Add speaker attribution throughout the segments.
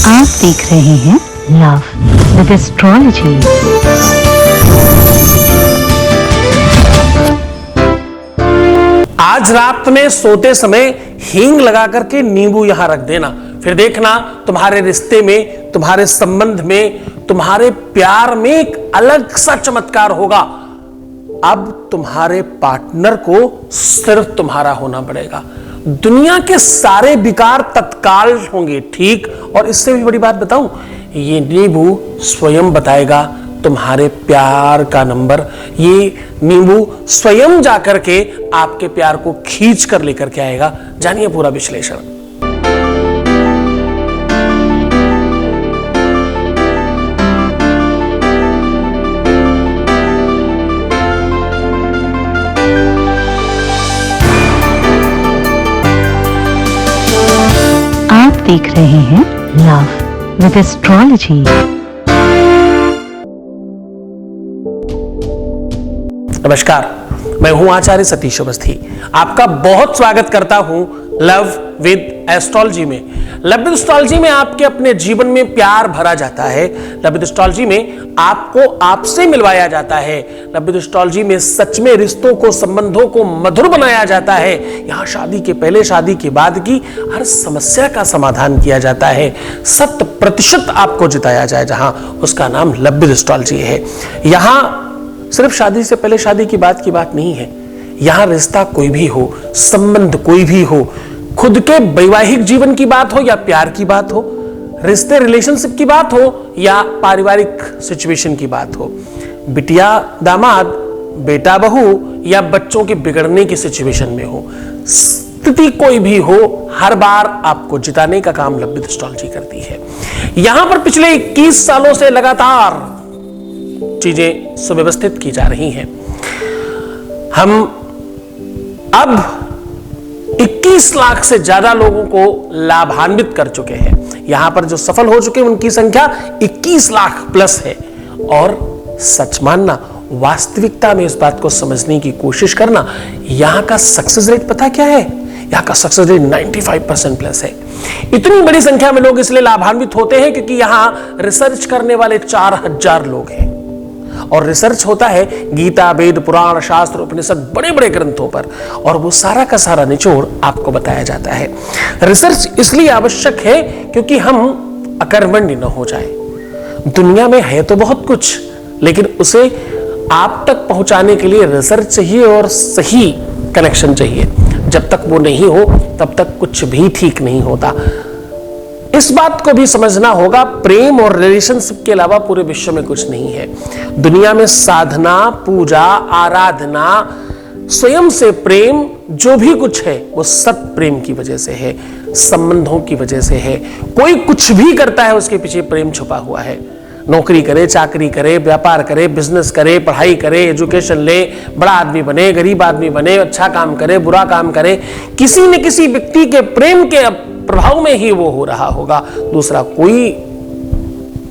Speaker 1: आप देख रहे हैं लव विद एस्ट्रोलॉजी।
Speaker 2: आज रात में सोते समय हींग लगा करके नींबू यहां रख देना, फिर देखना तुम्हारे रिश्ते में, तुम्हारे संबंध में, तुम्हारे प्यार में एक अलग सा चमत्कार होगा। अब तुम्हारे पार्टनर को सिर्फ तुम्हारा होना पड़ेगा। दुनिया के सारे विकार तत्काल होंगे ठीक। और इससे भी बड़ी बात बताऊं, ये नींबू स्वयं बताएगा तुम्हारे प्यार का नंबर। ये नींबू स्वयं जाकर के आपके प्यार को खींच कर लेकर के आएगा। जानिए पूरा विश्लेषण।
Speaker 1: आप देख रहे हैं लव विद एस्ट्रोलॉजी।
Speaker 2: नमस्कार, मैं हूं आचार्य सतीश अवस्थी। आपका बहुत स्वागत करता हूं लव विद एस्ट्रोलॉजी में। लव विद एस्ट्रोलॉजी में आपके अपने जीवन में प्यार भरा जाता है। लव विद एस्ट्रोलॉजी में आपको आपसे मिलवाया जाता है। लव विद एस्ट्रोलॉजी में सच में रिश्तों को, संबंधों को मधुर बनाया जाता है। यहां शादी के पहले, शादी के बाद की हर समस्या का समाधान किया जाता है। 100% आपको जिताया जाए, जहां उसका नाम लव विद एस्ट्रोलॉजी है। यहां सिर्फ शादी से पहले, शादी की बात नहीं है। यहां रिश्ता कोई भी हो, संबंध कोई भी हो, खुद के वैवाहिक जीवन की बात हो या प्यार की बात हो, रिश्ते रिलेशनशिप की बात हो या पारिवारिक सिचुएशन की बात हो, बिटिया दामाद, बेटा बहू या बच्चों के बिगड़ने की सिचुएशन में हो, स्थिति कोई भी हो, हर बार आपको जिताने का काम लव विद एस्ट्रोलॉजी करती है। यहां पर पिछले 21 सालों से लगातार चीजें सुव्यवस्थित की जा रही हैं। हम अब 21 लाख से ज्यादा लोगों को लाभान्वित कर चुके हैं। यहां पर जो सफल हो चुके हैं उनकी संख्या 21 लाख प्लस है। और सच मानना, वास्तविकता में इस बात को समझने की कोशिश करना, यहां का सक्सेस रेट पता क्या है? यहां का सक्सेस रेट 95% प्लस है। इतनी बड़ी संख्या में लोग इसलिए लाभान्वित होते हैं क्योंकि यहां रिसर्च करने वाले 4000 लोग हैं। और रिसर्च होता है गीता, वेद, पुराण, शास्त्र, उपनिषद, बड़े बड़े ग्रंथों पर, और वो सारा का सारा निचोड़ आपको बताया जाता है। रिसर्च इसलिए आवश्यक है क्योंकि हम अकर्मण्य न हो जाए। दुनिया में है तो बहुत कुछ, लेकिन उसे आप तक पहुंचाने के लिए रिसर्च चाहिए और सही कनेक्शन चाहिए। जब तक वो नहीं हो तब तक कुछ भी ठीक नहीं होता। इस बात को भी समझना होगा, प्रेम और रिलेशनशिप के अलावा पूरे विश्व में कुछ नहीं है। दुनिया में साधना, पूजा, आराधना, स्वयं से प्रेम, जो भी कुछ है वो सब प्रेम की वजह से है, संबंधों की वजह से है। कोई कुछ भी करता है उसके पीछे प्रेम छुपा हुआ है। नौकरी करे, चाकरी करे, व्यापार करे, बिजनेस करे, पढ़ाई करे, एजुकेशन ले, बड़ा आदमी बने, गरीब आदमी बने, अच्छा काम करे, बुरा काम करे, किसी न किसी व्यक्ति के प्रेम के प्रभाव में ही वो हो रहा होगा। दूसरा कोई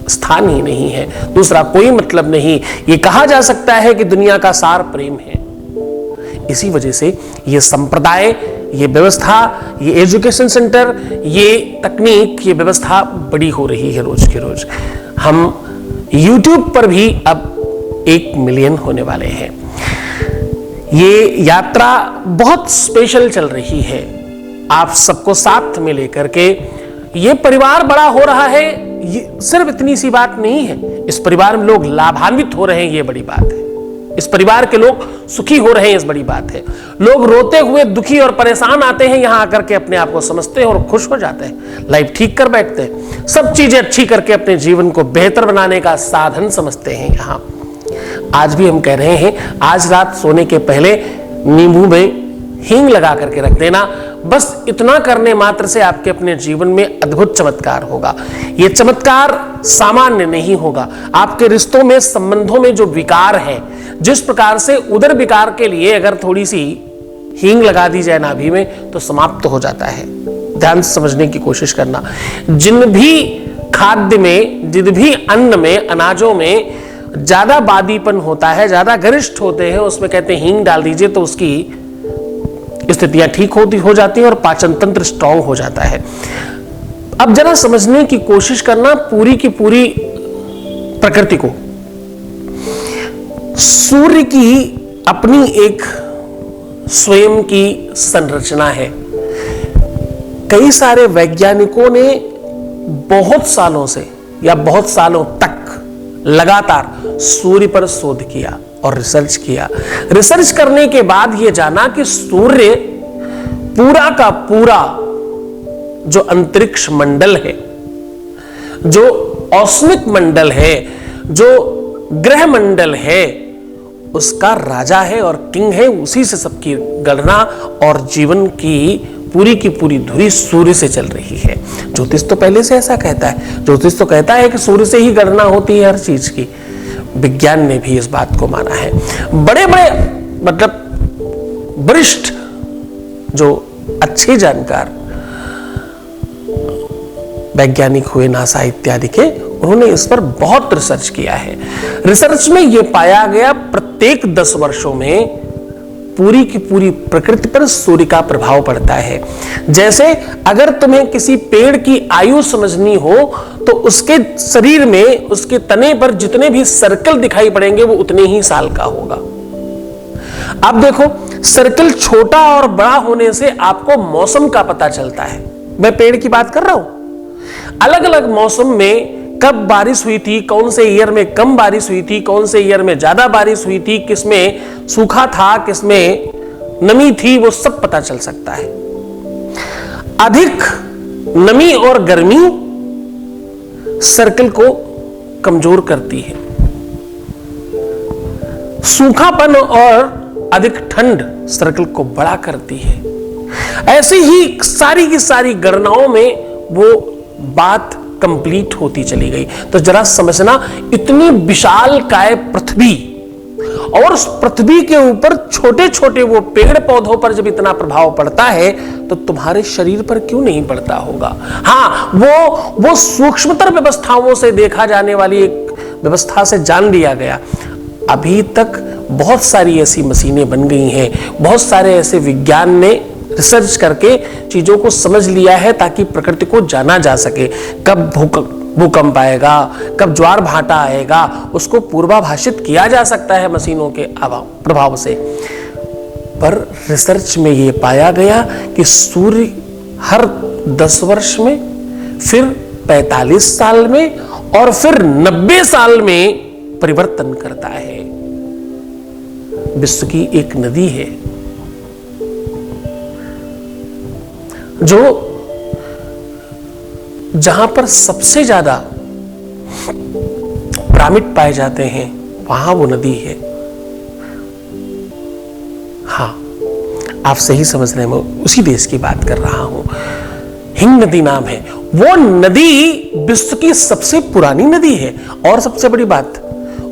Speaker 2: स्थान ही नहीं है, दूसरा कोई मतलब नहीं। ये कहा जा सकता है कि दुनिया का सार प्रेम है। इसी वजह से ये संप्रदाय, ये व्यवस्था, ये एजुकेशन सेंटर, ये तकनीक, ये व्यवस्था बड़ी हो रही है रोज के रोज। हम YouTube पर भी अब 1 मिलियन होने वाले हैं। ये यात्रा बहुत स्पेशल चल रही है। आप सबको साथ में लेकर के ये परिवार बड़ा हो रहा है। ये सिर्फ इतनी सी बात नहीं है, इस परिवार में लोग लाभान्वित हो रहे हैं, ये बड़ी बात है। इस परिवार के लोग सुखी हो रहे हैं, इस बड़ी बात है। लोग रोते हुए, दुखी और परेशान आते हैं, यहां आकर के अपने आप को समझते हैं और खुश हो जाते हैं, लाइफ ठीक कर बैठते हैं, सब चीजें अच्छी करके अपने जीवन को बेहतर बनाने का साधन समझते हैं। यहां आज भी हम कह रहे हैं, आज रात सोने के पहले नींबू में हींग लगा करके रख देना। बस इतना करने मात्र से आपके अपने जीवन में अद्भुत चमत्कार होगा। यह चमत्कार सामान्य नहीं होगा। आपके रिश्तों में, संबंधों में जो विकार है, जिस प्रकार से उदर विकार के लिए अगर थोड़ी सी हींग लगा दी जाए नाभि में तो समाप्त हो जाता है। ध्यान से समझने की कोशिश करना। जिन भी खाद्य में, जिन भी अन्न में, अनाजों में ज्यादा बादीपन होता है, ज्यादा गरिष्ठ होते हैं, उसमें कहते हैं हींग डाल दीजिए तो उसकी स्थितियां ठीक हो जाती हैं और पाचन तंत्र स्ट्रांग हो जाता है। अब जरा समझने की कोशिश करना पूरी की पूरी प्रकृति को। सूर्य की अपनी एक स्वयं की संरचना है। कई सारे वैज्ञानिकों ने बहुत सालों से या बहुत सालों तक लगातार सूर्य पर शोध किया और रिसर्च किया। रिसर्च करने के बाद यह जाना कि सूर्य पूरा का पूरा जो अंतरिक्ष मंडल है, जो औष्णिक मंडल है, जो ग्रह मंडल है, उसका राजा है और किंग है। उसी से सबकी गणना और जीवन की पूरी धुरी सूर्य से चल रही है। ज्योतिष तो पहले से ऐसा कहता है। ज्योतिष तो कहता है कि सूर्य से ही गणना होती है हर चीज की। विज्ञान ने भी इस बात को माना है। बड़े बड़े मतलब वरिष्ठ जो अच्छे जानकार वैज्ञानिक हुए, नासा इत्यादि के, उन्होंने इस पर बहुत रिसर्च किया है। रिसर्च में यह पाया गया प्रत्येक 10 वर्षों में पूरी की पूरी प्रकृति पर सूर्य का प्रभाव पड़ता है। जैसे अगर तुम्हें किसी पेड़ की आयु समझनी हो तो उसके शरीर में, उसके तने पर जितने भी सर्कल दिखाई पड़ेंगे वो उतने ही साल का होगा। अब देखो, सर्कल छोटा और बड़ा होने से आपको मौसम का पता चलता है। मैं पेड़ की बात कर रहा हूं। अलग अलग मौसम में कब बारिश हुई थी, कौन से ईयर में कम बारिश हुई थी, कौन से ईयर में ज्यादा बारिश हुई थी, किसमें सूखा था, किसमें नमी थी, वो सब पता चल सकता है। अधिक नमी और गर्मी सर्कल को कमजोर करती है। सूखापन और अधिक ठंड सर्कल को बड़ा करती है। ऐसे ही सारी की सारी गणनाओं में वो बात कंप्लीट होती चली गई। तो जरा समझना, इतनी विशाल काय पृथ्वी और उस पृथ्वी के ऊपर छोटे छोटे वो पेड़ पौधों पर जब इतना प्रभाव पड़ता है तो तुम्हारे शरीर पर क्यों नहीं पड़ता होगा। हाँ, वो सूक्ष्मतर व्यवस्थाओं से देखा जाने वाली एक व्यवस्था से जान लिया गया। अभी तक बहुत सारी ऐसी मशीनें बन गई हैं, बहुत सारे ऐसे विज्ञान ने रिसर्च करके चीजों को समझ लिया है ताकि प्रकृति को जाना जा सके। कब भूकंप आएगा, कब ज्वार भाटा आएगा, उसको पूर्वाभाषित किया जा सकता है मशीनों के प्रभाव से। पर रिसर्च में यह पाया गया कि सूर्य हर 10 वर्ष में, फिर 45 साल में और फिर 90 साल में परिवर्तन करता है। विश्व की एक नदी है जो जहां पर सबसे ज्यादा पिरामिड पाए जाते हैं, वहां वो नदी है। हां, आप सही समझ रहे हैं, मैं उसी देश की बात कर रहा हूं। हिंग नदी नाम है। वो नदी विश्व की सबसे पुरानी नदी है और सबसे बड़ी बात,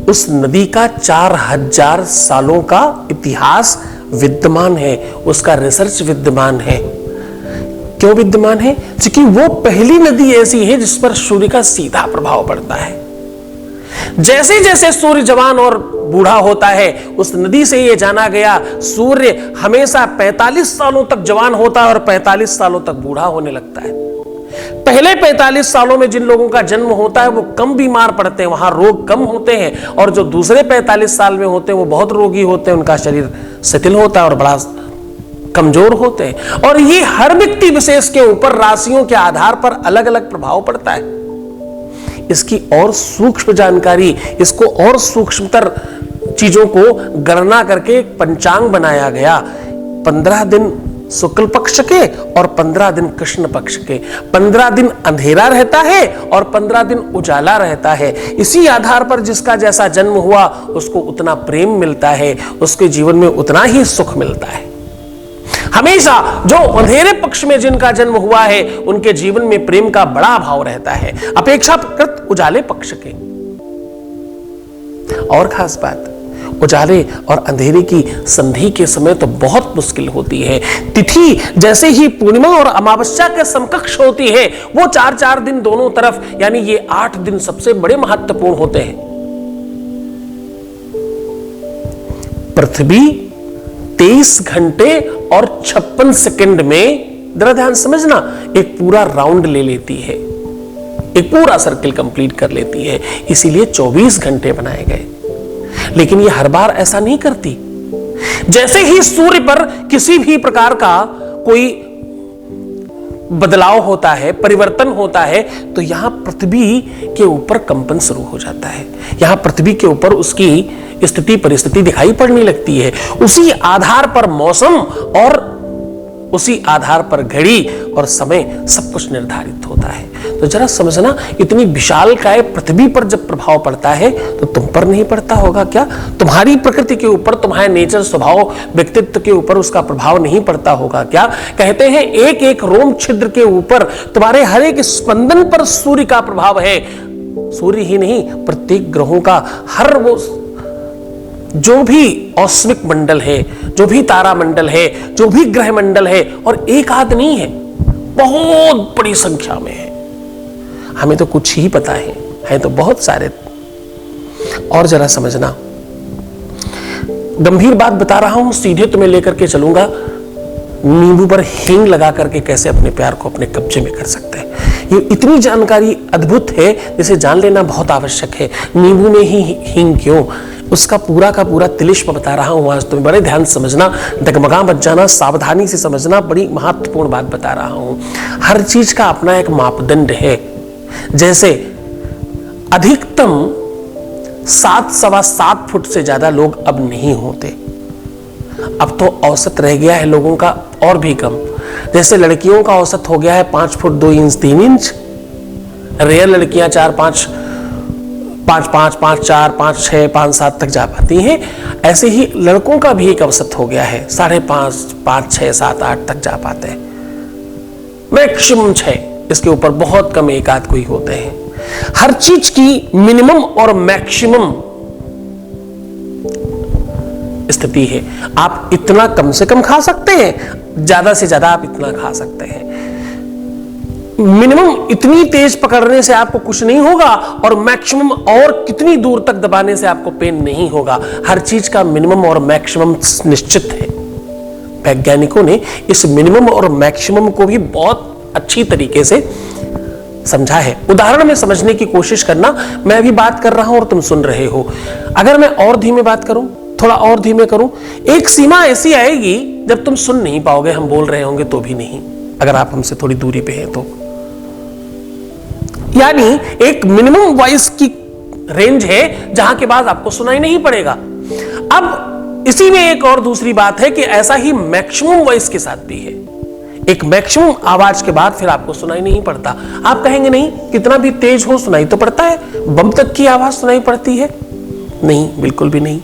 Speaker 2: उस नदी का 4000 सालों का इतिहास विद्यमान है, उसका रिसर्च विद्यमान है। क्यों विद्यमान है? क्योंकि वो पहली नदी ऐसी है जिस पर सूर्य का सीधा प्रभाव पड़ता है। जैसे जैसे सूर्य जवान और बूढ़ा होता है, उस नदी से यह जाना गया सूर्य हमेशा 45 सालों तक जवान होता है और 45 सालों तक बूढ़ा होने लगता है। पहले 45 सालों में जिन लोगों का जन्म होता है वो कम बीमार पड़ते हैं, वहां रोग कम होते हैं, और जो दूसरे 45 साल में होते हैं वो बहुत रोगी होते हैं, उनका शरीर शिथिल होता है और बड़ा कमजोर होते हैं। और ये हर व्यक्ति विशेष के ऊपर राशियों के आधार पर अलग अलग प्रभाव पड़ता है। इसकी और सूक्ष्म जानकारी, इसको और सूक्ष्मतर चीजों को गणना करके एक पंचांग बनाया गया। 15 दिन शुक्ल पक्ष के और 15 दिन कृष्ण पक्ष के। 15 दिन अंधेरा रहता है और 15 दिन उजाला रहता है। इसी आधार पर जिसका जैसा जन्म हुआ उसको उतना प्रेम मिलता है, उसके जीवन में उतना ही सुख मिलता है। हमेशा जो अंधेरे पक्ष में जिनका जन्म हुआ है उनके जीवन में प्रेम का बड़ा अभाव रहता है, अपेक्षाकृत उजाले पक्ष के। और खास बात, उजाले और अंधेरे की संधि के समय तो बहुत मुश्किल होती है। तिथि जैसे ही पूर्णिमा और अमावस्या के समकक्ष होती है, वो 4-4 दिन दोनों तरफ, यानी ये 8 दिन सबसे बड़े महत्वपूर्ण होते हैं। पृथ्वी 23 घंटे और 56 सेकंड में जरा ध्यान समझना, एक पूरा राउंड ले लेती है, एक पूरा सर्किल कंप्लीट कर लेती है। इसीलिए 24 घंटे बनाए गए। लेकिन ये हर बार ऐसा नहीं करती। जैसे ही सूर्य पर किसी भी प्रकार का कोई बदलाव होता है, परिवर्तन होता है, तो यहां पृथ्वी के ऊपर कंपन शुरू हो जाता है। यहां पृथ्वी के ऊपर उसकी स्थिति परिस्थिति दिखाई पड़ने लगती है। उसी आधार पर मौसम और उसी आधार पर घड़ी और समय सब कुछ निर्धारित होता है। तो जरा समझना, इतनी विशालकाय पृथ्वी पर जब प्रभाव पड़ता है तो तुम पर नहीं पड़ता होगा क्या? तुम्हारी प्रकृति के ऊपर, तुम्हारे नेचर, स्वभाव, व्यक्तित्व के ऊपर उसका प्रभाव नहीं पड़ता होगा क्या? कहते हैं एक एक रोम छिद्र के ऊपर, तुम्हारे हर एक स्पंदन पर सूर्य का प्रभाव है। सूर्य ही नहीं, प्रत्येक ग्रहों का, हर वो जो भी औष्मिक मंडल है, जो भी तारा मंडल है, जो भी ग्रह मंडल है, और एक आध नहीं है, बहुत बड़ी संख्या में है। हमें तो कुछ ही पता है तो बहुत सारे। और जरा समझना, गंभीर बात बता रहा हूं, सीधे तुम्हें लेकर के चलूंगा। नींबू पर हींग लगा करके कैसे अपने प्यार को अपने कब्जे में कर सकते हैं, ये इतनी जानकारी अद्भुत है, जिसे जान लेना बहुत आवश्यक है। नींबू में ही हींग क्यों, उसका पूरा का पूरा तिलिस्म बता रहा हूं आज। तुम्हें बड़े ध्यान समझना, डगमगा मत जाना, सावधानी से समझना, बड़ी महत्वपूर्ण बात बता रहा हूं। हर चीज का अपना एक मापदंड है। जैसे अधिकतम 7 सवा 7 फुट से ज्यादा लोग अब नहीं होते। अब तो औसत रह गया है लोगों का और भी कम। जैसे लड़कियों का औसत हो गया है 5 फुट 2 इंच 3 इंच, रेयर लड़कियां 4 5 5 5 5 4 5 6 5 7 तक जा पाती हैं। ऐसे ही लड़कों का भी एक औसत हो गया है, 5.5 5 6 7 8 तक जा पाते हैं, मैक्सिमम 6। इसके ऊपर बहुत कम एक आध कोई होते हैं। हर चीज की मिनिमम और मैक्सिमम स्थिति है। आप इतना कम से कम खा सकते हैं, ज्यादा से ज्यादा आप इतना खा सकते हैं। मिनिमम इतनी तेज पकड़ने से आपको कुछ नहीं होगा, और मैक्सिमम और कितनी दूर तक दबाने से आपको पेन नहीं होगा। हर चीज का मिनिमम और मैक्सिमम निश्चित है। वैज्ञानिकों ने इस मिनिमम और मैक्सिमम को भी बहुत अच्छी तरीके से समझा है। उदाहरण में समझने की कोशिश करना। मैं अभी बात कर रहा हूं और तुम सुन रहे हो। अगर मैं और धीमे बात करूं, थोड़ा और धीमे करूं, एक सीमा ऐसी आएगी जब तुम सुन नहीं पाओगे, हम बोल रहे होंगे तो भी नहीं, अगर आप हमसे थोड़ी दूरी पे हैं तो। यानी एक मिनिमम वॉइस की रेंज है जहां के बाद आपको सुनाई नहीं पड़ेगा। अब इसी में एक और दूसरी बात है कि ऐसा ही मैक्सिमम वॉइस के साथ भी है। एक मैक्सिमम आवाज के बाद फिर आपको सुनाई नहीं पड़ता। आप कहेंगे नहीं, कितना भी तेज हो सुनाई तो पड़ता है, बम तक की आवाज सुनाई पड़ती है? नहीं, बिल्कुल भी नहीं।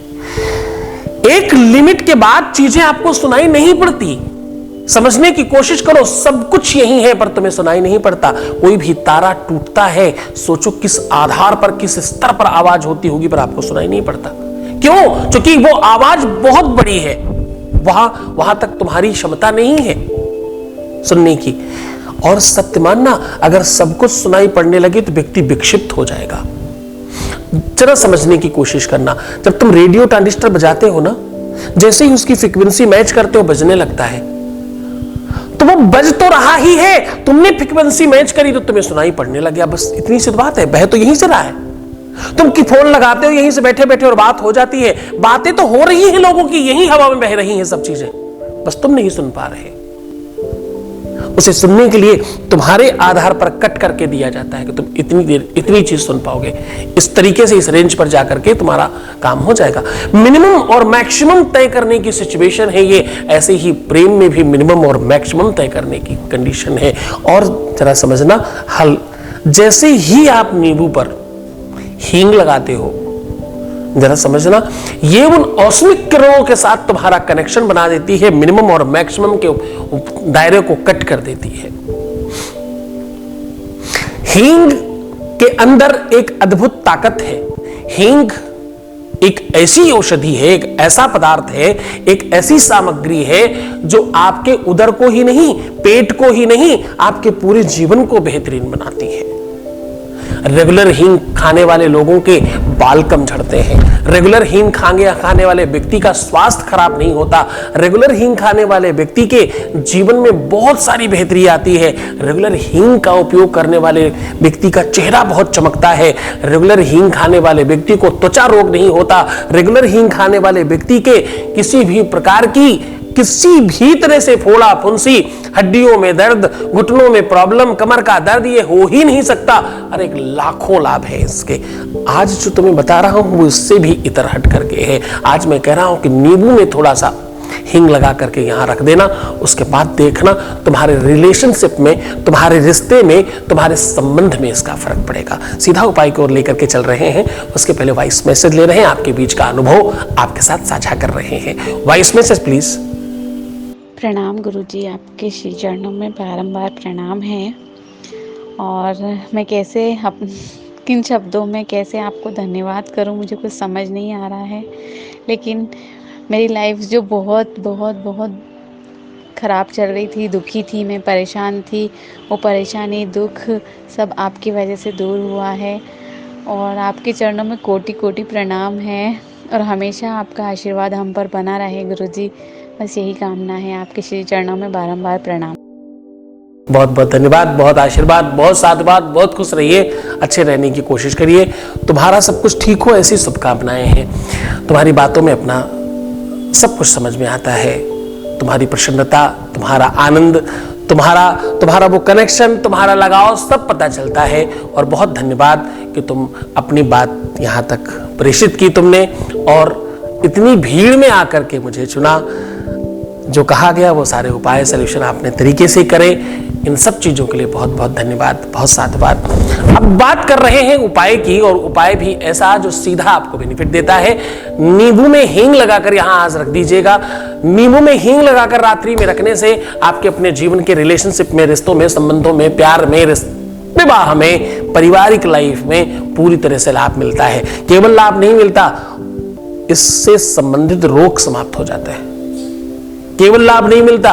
Speaker 2: एक लिमिट के बाद चीजें आपको सुनाई नहीं पड़ती। समझने की कोशिश करो, सब कुछ यही है पर तुम्हें सुनाई नहीं पड़ता। कोई भी तारा टूटता है, सोचो किस आधार पर, किस स्तर पर आवाज होती होगी, पर आपको सुनाई नहीं पड़ता। क्यों? क्योंकि वो आवाज बहुत बड़ी है, वहां तक तुम्हारी क्षमता नहीं है सुनने की। और सत्य मानना, अगर सब कुछ सुनाई पड़ने लगे तो व्यक्ति विक्षिप्त हो जाएगा। जरा समझने की कोशिश करना, जब तुम रेडियो ट्रांजिस्टर बजाते हो ना, जैसे ही उसकी फ्रीक्वेंसी मैच करते हो बजने लगता है, तो वो बज तो रहा ही है, तुमने फ्रीक्वेंसी मैच करी तो तुम्हें सुनाई पड़ने लग गया। बस इतनी सी बात है। बह तो यहीं से रहा है। तुम की फोन लगाते हो यहीं से बैठे बैठे और बात हो जाती है। बातें तो हो रही हैं लोगों की, यही हवा में बह रही हैं सब चीजें, बस तुम नहीं सुन पा रहे। उसे सुनने के लिए तुम्हारे आधार पर कट करके दिया जाता है कि तुम इतनी देर इतनी चीज सुन पाओगे। इस तरीके से इस रेंज पर जाकर के तुम्हारा काम हो जाएगा। मिनिमम और मैक्सिमम तय करने की सिचुएशन है ये। ऐसे ही प्रेम में भी मिनिमम और मैक्सिमम तय करने की कंडीशन है। और जरा समझना, हल जैसे ही आप नींबू पर हींग लगाते हो, जरा समझना, ये उन औष्मिक किरणों के साथ तुम्हारा कनेक्शन बना देती है, मिनिमम और मैक्सिमम के दायरे को कट कर देती है। हींग के अंदर एक अद्भुत ताकत है। हींग एक ऐसी औषधि है, एक ऐसा पदार्थ है, एक ऐसी सामग्री है जो आपके उदर को ही नहीं, पेट को ही नहीं, आपके पूरे जीवन को बेहतरीन बनाती है। रेगुलर हींग खाने वाले लोगों के बाल कम झड़ते हैं। रेगुलर हींग खाने वाले व्यक्ति का स्वास्थ्य खराब नहीं होता। रेगुलर हींग खाने वाले व्यक्ति के जीवन में बहुत सारी बेहतरी आती है। रेगुलर हींग का उपयोग करने वाले व्यक्ति का चेहरा बहुत चमकता है। रेगुलर हींग खाने वाले व्यक्ति को त्वचा रोग नहीं होता। रेगुलर हींग खाने वाले व्यक्ति के किसी भी प्रकार की किसी भी तरह से फोड़ा फुंसी, हड्डियों में दर्द, घुटनों में प्रॉब्लम, कमर का दर्द, ये हो ही नहीं सकता। अरे एक लाखों लाभ है इसके। आज जो तुम्हें बता रहा हूं वो इससे भी इतर हट करके है। आज मैं कह रहा हूं कि नींबू में थोड़ा सा हींग लगा करके यहां रख देना, उसके बाद देखना तुम्हारे रिलेशनशिप में, तुम्हारे रिश्ते में, तुम्हारे संबंध में इसका फर्क पड़ेगा। सीधा उपाय की ओर लेकर के चल रहे हैं। उसके पहले वॉइस मैसेज ले रहे हैं, आपके बीच का अनुभव आपके साथ साझा कर रहे हैं। Voice message please.
Speaker 3: प्रणाम गुरुजी, आपके श्री चरणों में बारंबार प्रणाम है। और मैं कैसे किन शब्दों में कैसे आपको धन्यवाद करूं, मुझे कुछ समझ नहीं आ रहा है। लेकिन मेरी लाइफ जो बहुत बहुत बहुत ख़राब चल रही थी, दुखी थी, मैं परेशान थी, वो परेशानी दुख सब आपकी वजह से दूर हुआ है। और आपके चरणों में कोटि कोटि प्रणाम है और हमेशा आपका आशीर्वाद हम पर बना रहे गुरुजी, बस यही कामना है। आपके श्री चरणों में बारंबार प्रणाम।
Speaker 2: बहुत बहुत धन्यवाद, बहुत आशीर्वाद, बहुत साधुवाद, बहुत खुश रहिए, अच्छे रहने की कोशिश करिए, तुम्हारा सब कुछ ठीक हो, ऐसी शुभकामनाएं हैं। तुम्हारी बातों में अपना सब कुछ समझ में आता है। तुम्हारी प्रसन्नता, तुम्हारा आनंद, तुम्हारा वो कनेक्शन, तुम्हारा लगाव सब पता चलता है। और बहुत धन्यवाद कि तुम अपनी बात यहाँ तक प्रेषित की तुमने और इतनी भीड़ में आकर के मुझे चुना। जो कहा गया वो सारे उपाय सॉल्यूशन आपने तरीके से करे। इन सब चीजों के लिए बहुत बहुत धन्यवाद, बहुत साधुवाद। अब बात कर रहे हैं उपाय की, और उपाय भी ऐसा जो सीधा आपको बेनिफिट देता है। नींबू में हींग लगाकर यहां आज रख दीजिएगा। नींबू में हींग लगाकर रात्रि में रखने से आपके अपने जीवन के रिलेशनशिप में, रिश्तों में, संबंधों में, प्यार में, विवाह में, पारिवारिक लाइफ में पूरी तरह से लाभ मिलता है। केवल लाभ नहीं मिलता, इससे संबंधित रोग समाप्त हो जाते हैं। केवल लाभ नहीं मिलता,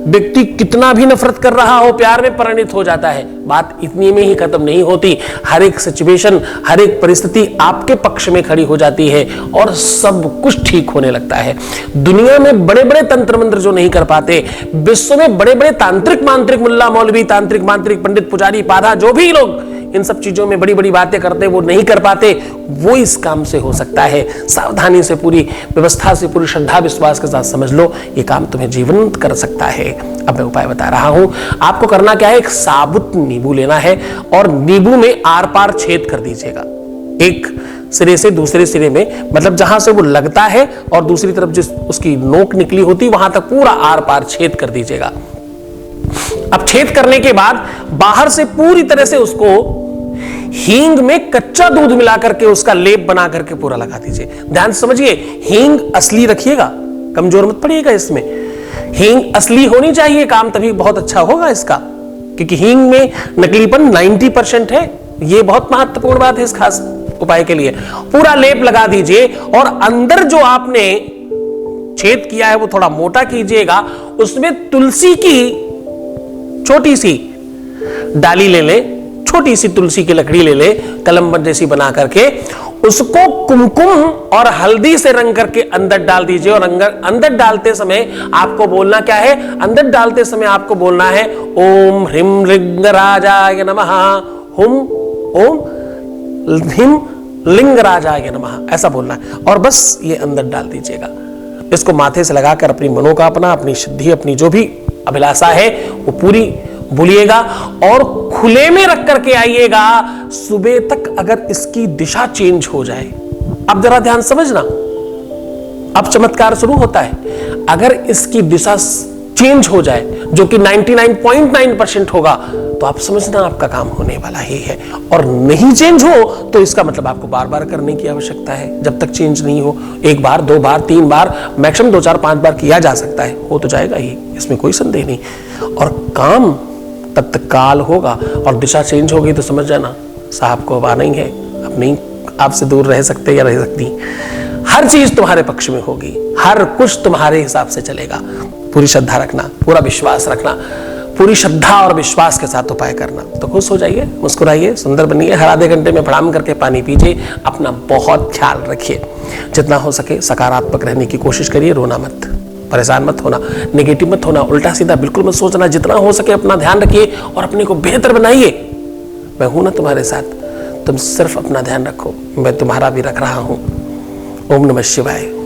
Speaker 2: व्यक्ति कितना भी नफरत कर रहा हो प्यार में परिणित हो जाता है। बात इतनी में ही खत्म नहीं होती, हर एक सिचुएशन, हर एक परिस्थिति आपके पक्ष में खड़ी हो जाती है और सब कुछ ठीक होने लगता है। दुनिया में बड़े बड़े तंत्र मंत्र जो नहीं कर पाते, विश्व में बड़े बड़े तांत्रिक मांत्रिक, मुल्ला मौलवी, तांत्रिक मांत्रिक, पंडित पुजारी, पाधा, जो भी लोग इन सब चीजों में बड़ी बड़ी बातें करते वो नहीं कर पाते, वो इस काम से हो सकता है। सावधानी से, पूरी व्यवस्था से, पूरी श्रद्धा विश्वास के साथ समझ लो, ये काम तुम्हें जीवंत कर सकता है। अब मैं उपाय बता रहा हूं। आपको करना क्या है, एक साबुत नींबू लेना है और नींबू में आर पार छेद कर दीजिएगा। एक सिरे से दूसरे सिरे में, मतलब जहां से वो लगता है और दूसरी तरफ जिस उसकी नोक निकली होती वहां तक पूरा आर पार छेद कर दीजिएगा। अब छेद करने के बाद बाहर से पूरी तरह से उसको हींग में कच्चा दूध मिला करके उसका लेप बना करके पूरा लगा दीजिए। ध्यान से समझिए, हींग असली रखिएगा, कमजोर मत पड़िएगा इसमें। हींग असली होनी चाहिए, काम तभी बहुत अच्छा होगा इसका, क्योंकि हींग में नकलीपन 90% है। ये बहुत महत्वपूर्ण बात है इस खास उपाय के लिए। पूरा लेप लगा दीजिए और अंदर जो आपने छेद किया है वो थोड़ा मोटा कीजिएगा। उसमें तुलसी की छोटी सी डाली ले लें, छोटी सी तुलसी की लकड़ी ले ले, कलम जैसी बना करके उसको कुमकुम और हल्दी से रंग करके अंदर डाल दीजिए। और अंदर डालते समय आपको बोलना क्या है, अंदर डालते समय आपको बोलना है ओम ह्रीं लिंगराजाय नमः, ओम ह्रीं लिंगराजाय नमः, ऐसा बोलना है। और बस ये अंदर डाल दीजिएगा। इसको माथे से लगाकर अपनी मनोकामना, अपनी सिद्धि, अपनी जो भी अभिलाषा है वो पूरी भूलिएगा और खुले में रख करके आइएगा। सुबह तक अगर इसकी दिशा चेंज हो जाए, अब जरा ध्यान समझना, अब चमत्कार शुरू होता है। अगर इसकी दिशा चेंज हो जाए, जो कि 99.9% होगा, तो आप समझना आपका काम होने वाला ही है। और नहीं चेंज हो तो इसका मतलब आपको बार बार करने की आवश्यकता है। जब तक चेंज नहीं हो, एक बार, दो बार, तीन बार, मैक्सिमम 2, 4, 5 बार किया जा सकता है, हो तो जाएगा ही, इसमें कोई संदेह नहीं। और काम तत्काल होगा और दिशा चेंज होगी तो समझ जाना साहब को अब आना ही है, अब नहीं आपसे दूर रह सकते या रह सकती। हर चीज तुम्हारे पक्ष में होगी, हर कुछ तुम्हारे हिसाब से चलेगा। पूरी श्रद्धा रखना, पूरा विश्वास रखना, पूरी श्रद्धा और विश्वास के साथ उपाय करना। तो खुश हो जाइए, मुस्कुराइए, सुंदर बनिए, हर आधे घंटे में प्रणाम करके पानी पीजिए, अपना बहुत ख्याल रखिए। जितना हो सके सकारात्मक रहने की कोशिश करिए, रोना मत, परेशान मत होना, नेगेटिव मत होना, उल्टा सीधा बिल्कुल मत सोचना। जितना हो सके अपना ध्यान रखिए और अपने को बेहतर बनाइए। मैं हूं ना तुम्हारे साथ, तुम सिर्फ अपना ध्यान रखो, मैं तुम्हारा भी रख रहा हूं। ओम नमः शिवाय।